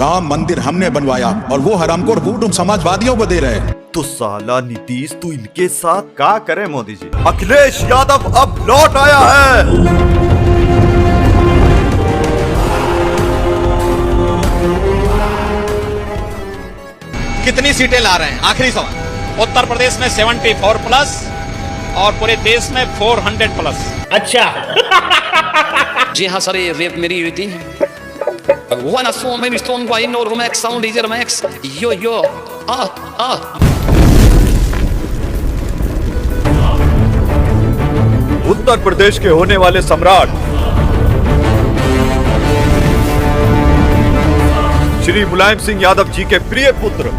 राम मंदिर हमने बनवाया और वो हरामखोर बूट उन समाजवादियों को दे रहे हैं। तो साला नीतीश तू इनके साथ क्या करे मोदी जी। अखिलेश यादव अब लौट आया है। कितनी सीटें ला रहे हैं? आखिरी सवाल। उत्तर प्रदेश में 74 प्लस और पूरे देश में 400 प्लस। अच्छा जी हाँ सर, ये रेप मेरी हुई थी। One so many stone by no Romex sound is Romex yo Uttar Pradesh के होने वाले सम्राट श्री मुलायम सिंह यादव जी के प्रिय पुत्र,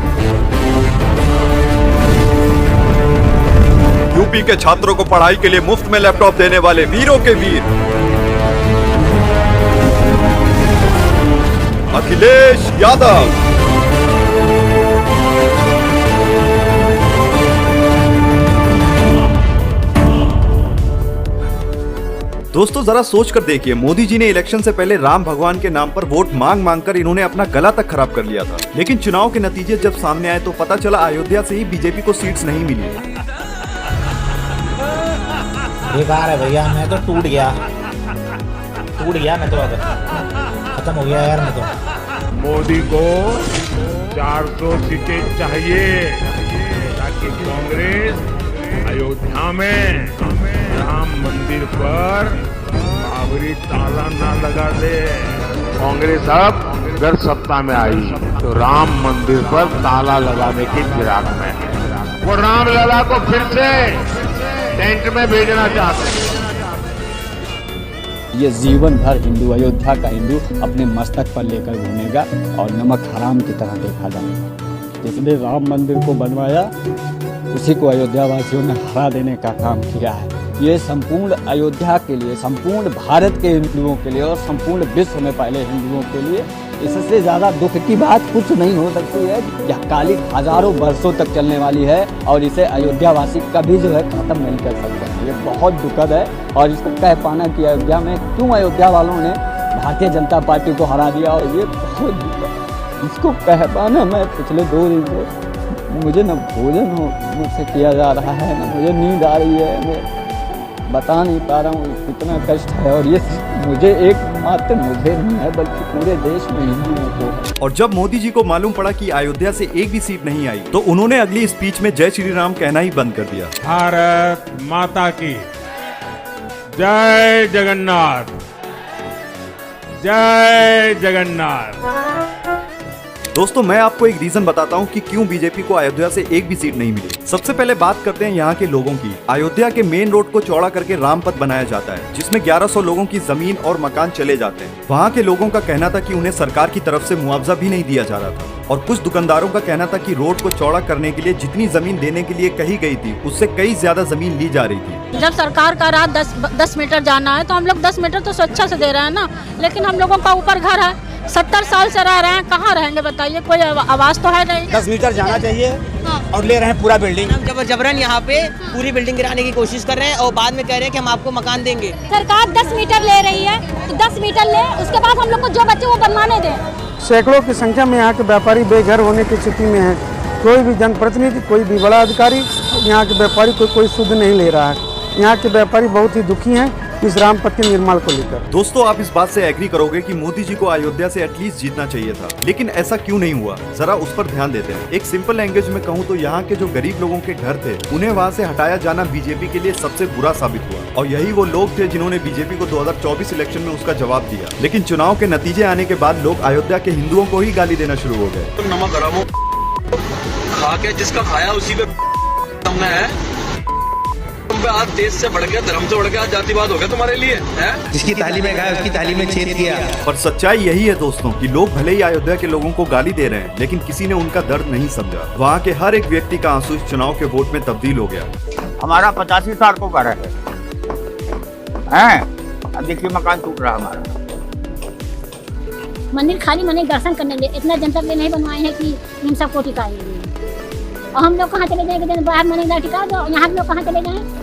यूपी के छात्रों को पढ़ाई के लिए मुफ्त में लैपटॉप देने वाले वीरों के वीर अखिलेश यादव। दोस्तों जरा सोच कर देखिए, मोदी जी ने इलेक्शन से पहले राम भगवान के नाम पर वोट मांग मांग कर इन्होंने अपना गला तक खराब कर लिया था। लेकिन चुनाव के नतीजे जब सामने आए तो पता चला अयोध्या से ही बीजेपी को सीट्स नहीं मिली। बेकार है भैया, मैं तो टूट गया मैं तो खत्म हो गया यार मैं तो। मोदी को 400 सीटें चाहिए ताकि कांग्रेस अयोध्या में राम मंदिर पर बाबरी ताला ना लगा दे। कांग्रेस अब अगर सत्ता में आई तो राम मंदिर पर ताला लगाने की फिराक में है। वो रामलला को फिर से टेंट में भेजना चाहते हैं। ये जीवन भर हिंदू, अयोध्या का हिंदू अपने मस्तक पर लेकर घूमेगा और नमक हराम की तरह देखा जाएगा। जिसने राम मंदिर को बनवाया उसी को अयोध्या वासियों ने हरा देने का काम किया है। ये संपूर्ण अयोध्या के लिए, संपूर्ण भारत के हिंदुओं के लिए और संपूर्ण विश्व में पहले हिंदुओं के लिए इससे ज़्यादा दुख की बात कुछ नहीं हो सकती है। यह काली हजारों वर्षों तक चलने वाली है और इसे अयोध्या वासी कभी जो है ख़त्म नहीं कर सकते। ये बहुत दुखद है और इसको कह पाना कि अयोध्या में क्यों अयोध्या वालों ने भारतीय जनता पार्टी को हरा दिया, और ये बहुत दुखद। इसको कह पाना, मैं पिछले 2 दिन से मुझे न भोजन मुझसे किया जा रहा है, न मुझे नींद आ रही है, मैं बता नहीं पा रहा हूँ कितना कष्ट है। और ये मुझे एकमात्र मुझे नहीं है बल्कि पूरे देश में हिंदुओं को। और जब मोदी जी को मालूम पड़ा कि अयोध्या से एक भी सीट नहीं आई तो उन्होंने अगली स्पीच में जय श्री राम कहना ही बंद कर दिया। भारत माता की जय जगन्नाथ, जय जगन्नाथ। दोस्तों मैं आपको एक रीजन बताता हूँ कि क्यों बीजेपी को अयोध्या से एक भी सीट नहीं मिली। सबसे पहले बात करते हैं यहाँ के लोगों की। अयोध्या के मेन रोड को चौड़ा करके राम पथ बनाया जाता है जिसमें 1100 लोगों की जमीन और मकान चले जाते हैं। वहाँ के लोगों का कहना था कि उन्हें सरकार की तरफ से मुआवजा भी नहीं दिया जा रहा था और कुछ दुकानदारों का कहना था कि रोड को चौड़ा करने के लिए जितनी जमीन देने के लिए कही गई थी उससे कई ज्यादा जमीन ली जा रही थी। जब सरकार का राह 10 मीटर जाना है तो हम लोग 10 मीटर तो स्वेच्छा से दे रहे हैं ना, लेकिन हम लोगों का ऊपर घर है, 70 साल से रह रहे हैं, कहाँ रहेंगे बताइए? कोई आवाज तो है नहीं। 10 मीटर जाना चाहिए और ले रहे हैं पूरा बिल्डिंग। हम जबरन यहाँ पे पूरी बिल्डिंग गिराने की कोशिश कर रहे हैं और बाद में कह रहे हैं कि हम आपको मकान देंगे। सरकार 10 मीटर ले रही है तो 10 मीटर ले, उसके बाद हम लोग को जो बच्चे वो बनवाने दें। सैकड़ों की संख्या में यहाँ के व्यापारी बेघर होने की स्थिति में है। कोई भी जनप्रतिनिधि, कोई भी बड़ा अधिकारी यहाँ के व्यापारी को कोई सुध नहीं ले रहा है। यहाँ के व्यापारी बहुत ही दुखी हैं इस राम पथ के निर्माण को लेकर। दोस्तों आप इस बात से एग्री करोगे कि मोदी जी को अयोध्या से एटलीस्ट जीतना चाहिए था, लेकिन ऐसा क्यों नहीं हुआ? जरा उस पर ध्यान देते हैं। एक सिंपल लैंग्वेज में कहूँ तो यहाँ के जो गरीब लोगों के घर थे उन्हें वहाँ से हटाया जाना बीजेपी के लिए सबसे बुरा साबित हुआ और यही वो लोग थे जिन्होंने बीजेपी को 2024 इलेक्शन में उसका जवाब दिया। लेकिन चुनाव के नतीजे आने के बाद लोग अयोध्या के हिंदुओं को ही गाली देना शुरू हो गए। नमक हराम खा के जिसका खाया उसी पे है। आज देश से बढ़ गया, धर्म से बढ़ गया, जातिवाद हो गया तुम्हारे लिए है? जिसकी ताली में गया उसकी ताली में छेद किया। पर सच्चाई यही है दोस्तों कि लोग भले ही अयोध्या के लोगों को गाली दे रहे हैं लेकिन किसी ने उनका दर्द नहीं समझा। वहाँ के हर एक व्यक्ति का आंसू इस चुनाव के वोट में तब्दील हो गया। हमारा 85 साल को घर है, अब देखिए मकान टूट रहा हमारा। मंदिर खाली मंदिर दर्शन करने लिए इतना जनता के नहीं बनवाए हैं कि हम सबको टिकाएंगे। और हम लोग कहाँ चले जाएंगे? बाहर मंदिर टिका दो, यहाँ लोग कहाँ चले जाएं?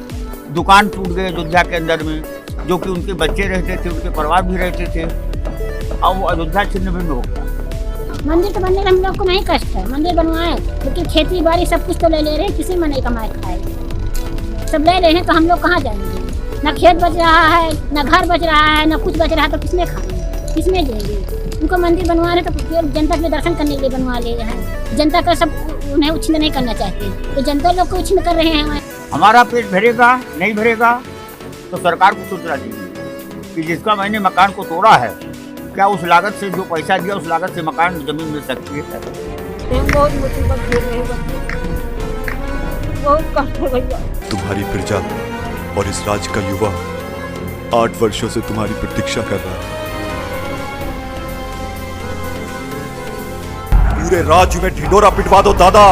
दुकान टूट गए अयोध्या के अंदर में, जो कि उनके बच्चे रहते थे, उनके परिवार भी रहते थे, और वो अयोध्या छिन्न भिन्न हो गया। मंदिर तो बनने का हम लोग को नहीं कष्ट है, मंदिर बनवाए, लेकिन खेती बाड़ी सब कुछ तो ले रहे हैं, किसी में नहीं कमाए खाए, सब ले रहे हैं, तो हम लोग कहाँ जाएंगे? न खेत बच रहा है, न घर बच रहा है, न कुछ बच रहा है, तो किसमें खाएंगे, किसमें देंगे? उनको मंदिर बनवा रहे तो जनता के दर्शन करने के लिए बनवा ले रहे हैं, जनता का सब उन्हें उछिन नहीं करना चाहते, तो जनता लोग को उछिन कर रहे हैं। हमारा पेट भरेगा नहीं भरेगा तो सरकार को सोचना चाहिए कि जिसका मैंने मकान को तोड़ा है, क्या उस लागत से जो पैसा दिया उस लागत से मकान जमीन मिल सकती है? बहुत मुसीबत झेल रहे हैं, बहुत कष्ट है भैया। तुम्हारी प्रजा और इस राज्य का युवा 8 वर्षों से तुम्हारी प्रतीक्षा कर रहा है। पूरे राज्य में ढिंडोरा पिटवा दो दादा।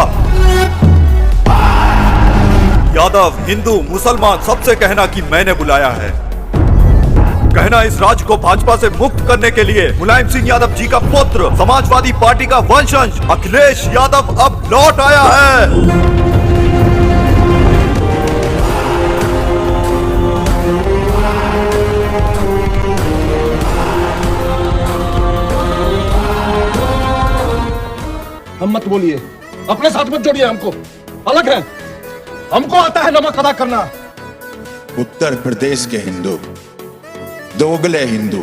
यादव, हिंदू, मुसलमान सबसे कहना कि मैंने बुलाया है। कहना इस राज्य को भाजपा से मुक्त करने के लिए मुलायम सिंह यादव जी का पुत्र, समाजवादी पार्टी का वंशज अखिलेश यादव अब लौट आया है। हम मत बोलिए, अपने साथ मत जोड़िए, हमको अलग है, हमको आता है नमक अदा करना। उत्तर प्रदेश के हिंदू, दोगले हिंदू,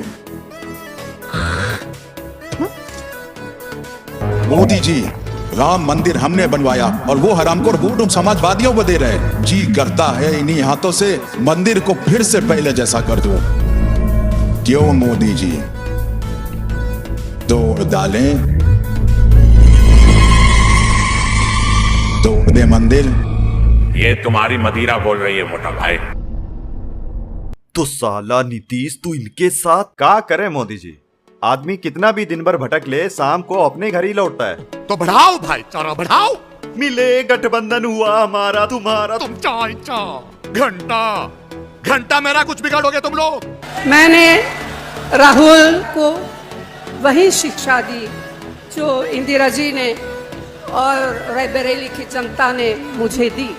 मोदी जी राम मंदिर हमने बनवाया और वो हरामखोर बूढ़ समाजवादियों को दे रहे। जी करता है इन्हीं हाथों से मंदिर को फिर से पहले जैसा कर दूं। क्यों मोदी जी? तोड़ डालें, तोड़ दे मंदिर। ये तुम्हारी मदिरा बोल रही है मोटा भाई। तो साला नीतीश तू इनके साथ का करे मोदी जी? आदमी कितना भी दिन भर भटक ले, शाम को अपने घर ही लौटता है। तो बढ़ाओ भाईचारा बढ़ाओ। मिले गठबंधन हुआ हमारा तुम्हारा। तुम घंटा घंटा मेरा कुछ बिगाड़ोगे तुम लोग। मैंने राहुल को वही शिक्षा दी जो इंदिरा जी ने और रायबरेली की जनता ने मुझे दी।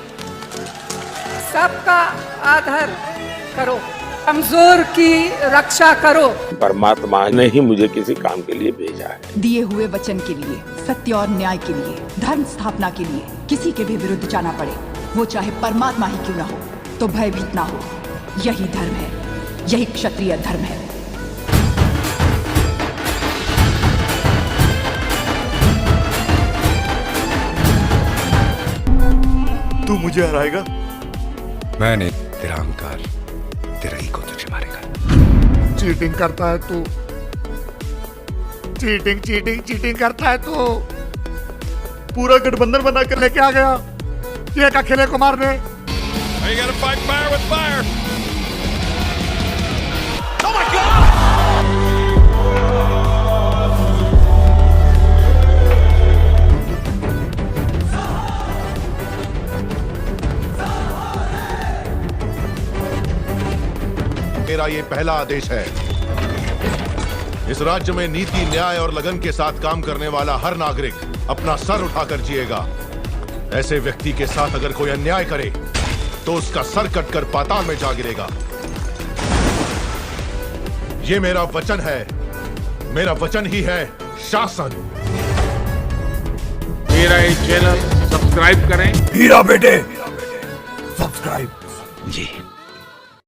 सबका आदर करो, कमजोर की रक्षा करो। परमात्मा ने ही मुझे किसी काम के लिए भेजा है। दिए हुए वचन के लिए, सत्य और न्याय के लिए, धर्म स्थापना के लिए किसी के भी विरुद्ध जाना पड़े, वो चाहे परमात्मा ही क्यों ना हो, तो भयभीत ना हो। यही धर्म है, यही क्षत्रिय धर्म है। तू मुझे हराएगा? मैंने तेरा अहंकार, तेरा ईगो तुझे मारेगा। चीटिंग करता है तू, चीटिंग करता है तू। पूरा गठबंधन बना कर लेके आ गया ये अकेले को मारने। मेरा ये पहला आदेश है। इस राज्य में नीति, न्याय और लगन के साथ काम करने वाला हर नागरिक अपना सर उठाकर जिएगा। ऐसे व्यक्ति के साथ अगर कोई अन्याय करे तो उसका सर कटकर पाताल में जा गिरेगा। ये मेरा वचन है, मेरा वचन ही है शासन। मेरा ये चैनल सब्सक्राइब करें। हीरा बेटे सब्सक्राइब जी।